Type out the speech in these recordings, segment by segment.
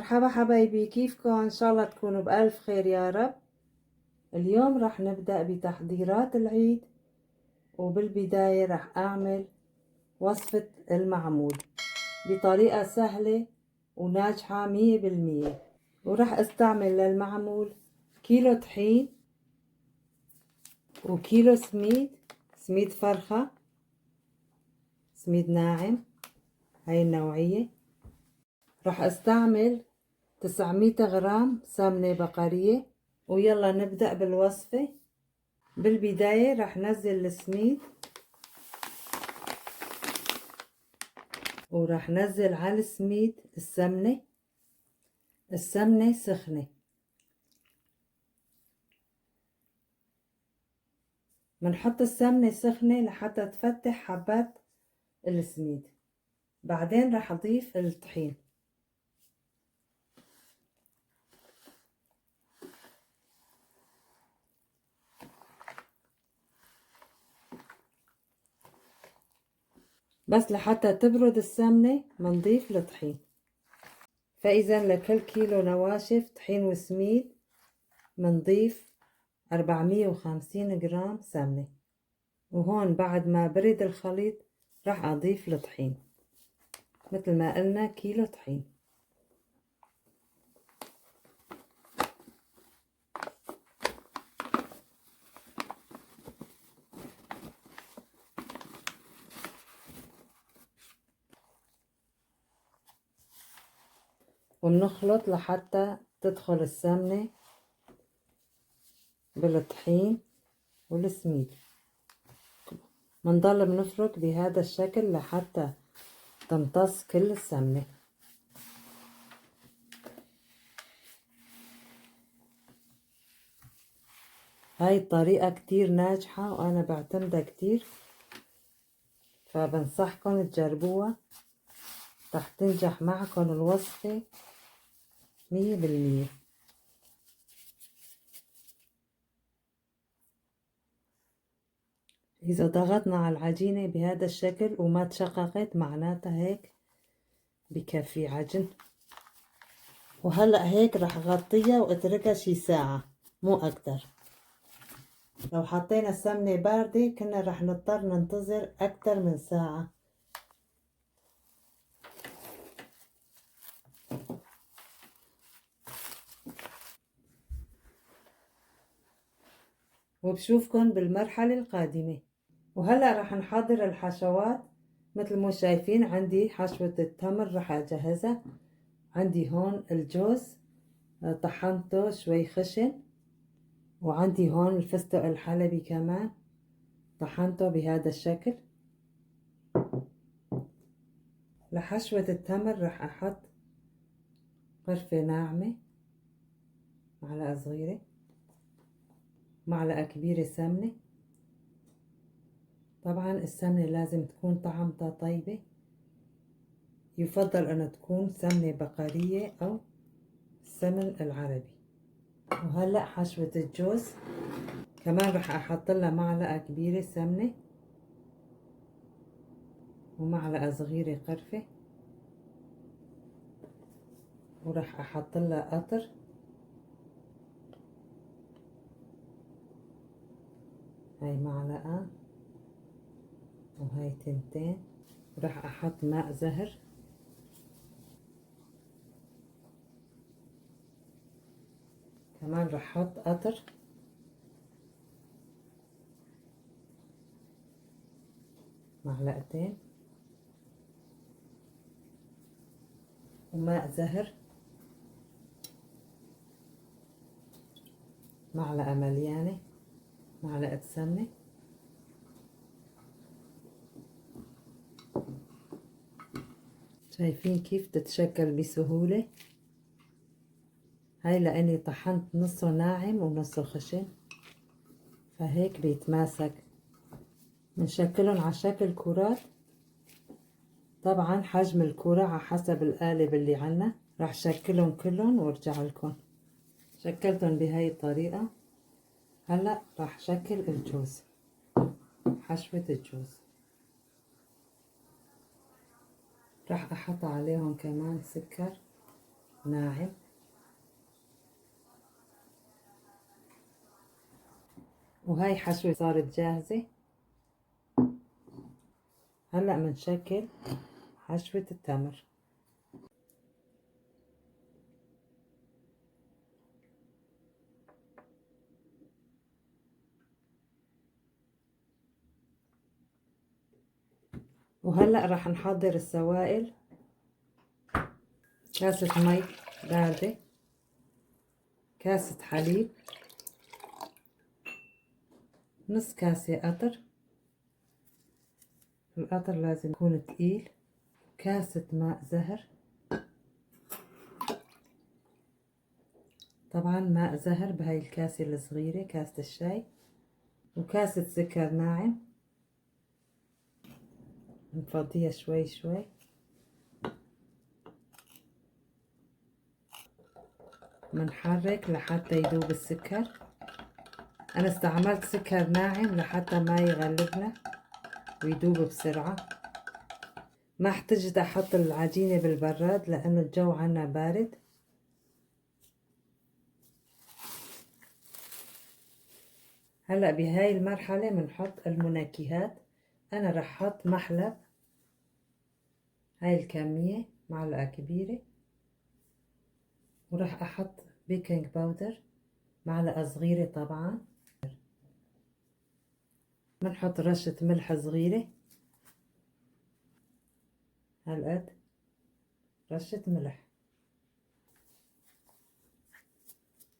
مرحبا حبايبي، كيفكم؟ ان شاء الله تكونوا بألف خير يا رب. اليوم راح نبدأ بتحضيرات العيد، وبالبداية راح اعمل وصفة المعمول بطريقة سهلة وناجحة 100%. وراح استعمل للمعمول كيلو طحين وكيلو سميد فرخة، سميد ناعم هاي النوعية. راح استعمل 900 غرام سمنة بقرية. ويلا نبدأ بالوصفة. بالبداية راح نزل السميد، وراح نزل على السميد السمنة سخنة. بنحط السمنة سخنة لحتى تفتح حبات السميد. بعدين راح اضيف الطحين. بس لحتى تبرد السمنة بنضيف الطحين. فإذا لكل كيلو نواشف طحين وسميد بنضيف 450 جرام سمنة. وهون بعد ما برد الخليط راح اضيف الطحين، مثل ما قلنا كيلو طحين. وبنخلط لحتى تدخل السمنة بالطحين والسميد. بنضل بنفرك بهذا الشكل لحتى تمتص كل السمنة. هاي الطريقة كتير ناجحة وأنا بعتمدها كتير، فبنصحكم تجربوها رح تنجح معكم الوصفة 100%. إذا ضغطنا على العجينة بهذا الشكل وما تشققت معناتها هيك بكفي عجن. وهلأ هيك رح غطيها واتركها شي ساعة مو أكتر. لو حطينا السمنة باردة كنا رح نضطر ننتظر أكتر من ساعة. وبشوفكن بالمرحلة القادمة. وهلأ رح نحضر الحشوات. مثل ما شايفين عندي حشوة التمر رح أجهزها. عندي هون الجوز طحنته شوي خشن، وعندي هون الفستق الحلبي كمان طحنته بهذا الشكل. لحشوة التمر رح أحط قرفة ناعمة، معلقة صغيرة، معلقة كبيرة سمنة. طبعا السمنة لازم تكون طعمتها طيبة، يفضل أن تكون سمنة بقرية أو السمن العربي. وهلأ حشوة الجوز كمان رح أحط لها معلقة كبيرة سمنة ومعلقة صغيرة قرفة، ورح أحط لها قطر. هاي معلقة وهاي تنتين. ورح أحط ماء زهر، كمان رح أحط قطر، معلقتين، وماء زهر معلقة مليانة، معلقة سمنة. شايفين كيف تتشكل بسهولة؟ هاي لأني طحنت نصه ناعم ونصه خشن، فهيك بيتماسك. بنشكلهم على شكل كرات. طبعا حجم الكرة على حسب القالب اللي عنا. راح شكلهم كلهم وارجع لكم. شكلتهم بهاي الطريقة. هلا راح شكل الجوز، حشوة الجوز. راح احط عليهم كمان سكر ناعم. وهاي حشوة صارت جاهزة. هلأ منشكل حشوة التمر. وهلأ راح نحضر السوائل. كاسة مي باردة، كاسة حليب، نص كاسة قطر، القطر لازم يكون تقيل، كاسة ماء زهر، طبعا ماء زهر بهاي الكاسة الصغيرة كاسة الشاي، وكاسة سكر ناعم نفضيها شوي شوي. منحرك لحتى يذوب السكر. أنا استعملت سكر ناعم لحتى ما يغلبنا ويذوب بسرعة. ما احتجت أحط العجينة بالبراد لأنه الجو عنا بارد. هلأ بهاي المرحلة بنحط المنكهات. أنا رح أحط محلب، هاي الكمية معلقة كبيرة، ورح أحط بيكنج باودر معلقة صغيرة طبعا. بنحط رشة ملح صغيرة، هالقد رشة ملح.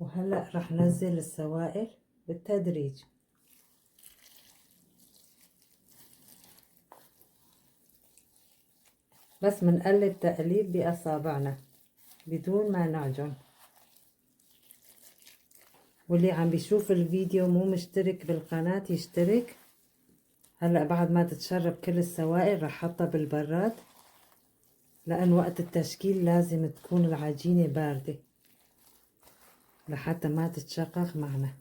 وهلأ رح نزل السوائل بالتدريج. بس منقلب تقليب بأصابعنا بدون ما نعجن. واللي عم بيشوف الفيديو مو مشترك بالقناة يشترك. هلأ بعد ما تتشرب كل السوائل رح حطها بالبراد، لأن وقت التشكيل لازم تكون العجينة باردة لحتى ما تتشقق معنا.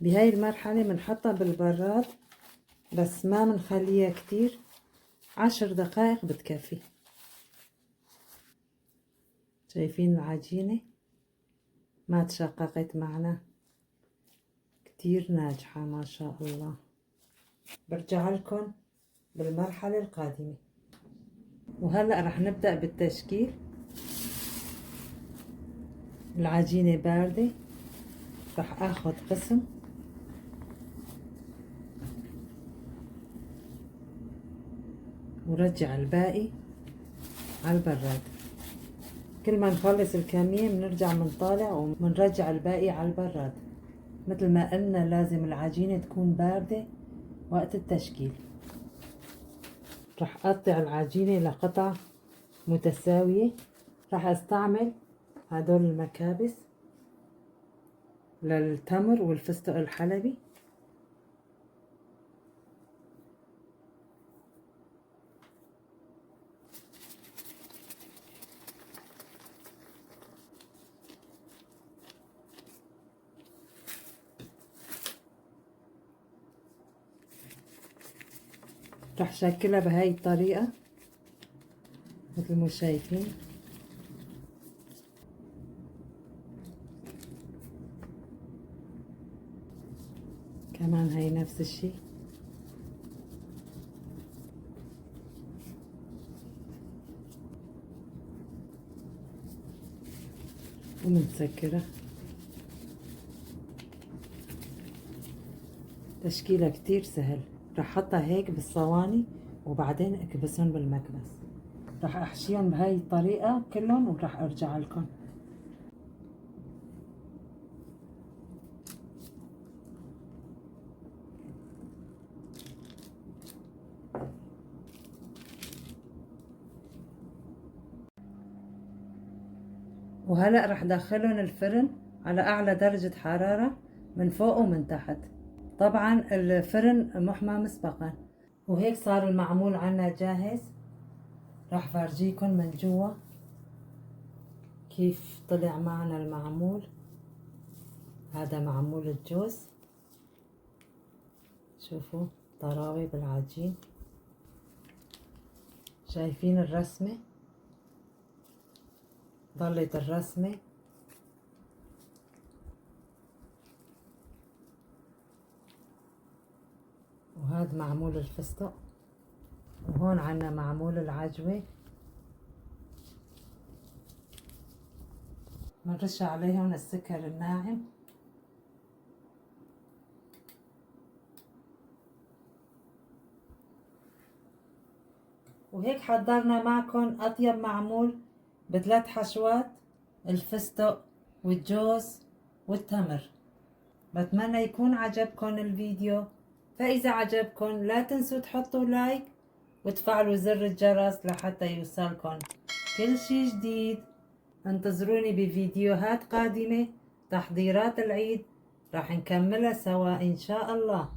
بهاي المرحلة منحطها بالبراد، بس ما منخليها كتير، 10 دقائق بتكفي. شايفين العجينة ما تشققت معنا، كتير ناجحة ما شاء الله. برجع لكم بالمرحلة القادمة. وهلأ رح نبدأ بالتشكيل. العجينة باردة، رح اخد قسم ورجع الباقي على البراد. كل ما نخلص الكمية بنرجع منطالع ومنرجع الباقي على البراد. مثل ما قلنا لازم العجينة تكون باردة وقت التشكيل. رح اقطع العجينة لقطع متساوية. رح استعمل هدول المكابس للتمر والفستق الحلبي. رح شكلها بهاي الطريقة مثل ما شايفين. كمان هاي نفس الشي. ومنسكرها. تشكيلها كتير سهل. رح احطها هيك بالصواني وبعدين اكبسهم بالمكبس. رح احشيهم بهاي الطريقة كلهم ورح ارجع لكم. وهلأ رح دخلهم الفرن على اعلى درجة حرارة من فوق ومن تحت. طبعا الفرن محمى مسبقا. وهيك صار المعمول عنا جاهز. راح فرجيكم من جوا كيف طلع معنا المعمول. هذا معمول الجوز، شوفوا طراوة بالعجين. شايفين الرسمة طلت الرسمة. وهذا معمول الفستق، وهون عنا معمول العجوة. بنرش عليهم السكر الناعم. وهيك حضرنا معكم أطيب معمول بثلاث حشوات: الفستق والجوز والتمر. بتمنى يكون عجبكم الفيديو، فإذا عجبكم لا تنسوا تحطوا لايك وتفعلوا زر الجرس لحتى يوصلكم كل شي جديد. انتظروني بفيديوهات قادمة. تحضيرات العيد راح نكملها سوا إن شاء الله.